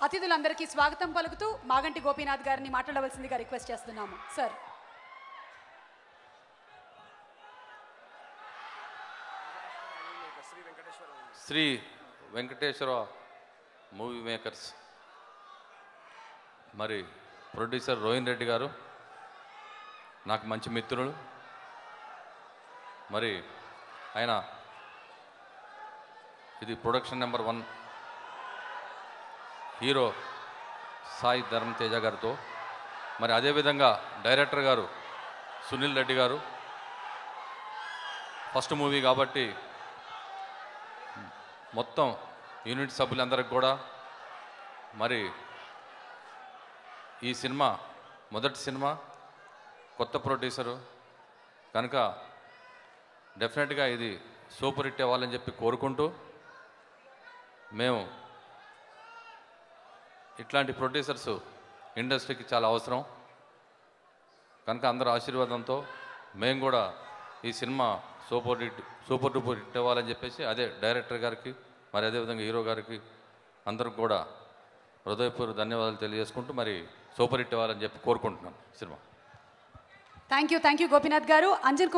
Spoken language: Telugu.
అతిథులందరికీ స్వాగతం పలుకుతూ మాగంటి గోపీనాథ్ గారిని మాట్లాడవలసిందిగా రిక్వెస్ట్ చేస్తున్నాము sir. Shri Venkateswara movie makers మరి ప్రొడ్యూసర్ రోహిన్ రెడ్డి గారు నాకు మంచి మిత్రులు. మరి ఆయన ఇది ప్రొడక్షన్ నెంబర్ 1 హీరో సాయి ధర్మ తేజ గారితో, మరి అదేవిధంగా డైరెక్టర్ గారు సునీల్ రెడ్డి గారు. ఫస్ట్ మూవీ కాబట్టి మొత్తం యూనిట్ సభ్యులందరికీ కూడా, మరి ఈ సినిమా మొదటి సినిమా, కొత్త ప్రొడ్యూసరు కనుక డెఫినెట్గా ఇది సూపర్ హిట్ అవ్వాలని చెప్పి కోరుకుంటూ, మేము ఇట్లాంటి ప్రొడ్యూసర్స్ ఇండస్ట్రీకి చాలా అవసరం కనుక అందరూ ఆశీర్వాదంతో మేము కూడా ఈ సినిమా సూపర్ డూపర్ హిట్ అవ్వాలని చెప్పేసి అదే డైరెక్టర్ గారికి మరి అదేవిధంగా హీరో గారికి అందరికి కూడా హృదయపూర్వక ధన్యవాదాలు తెలియజేసుకుంటూ మరి సూపర్ హిట్ అవ్వాలని చెప్పి కోరుకుంటున్నాను సినిమా. థ్యాంక్ యూ గోపీనాథ్ గారు. అంజన్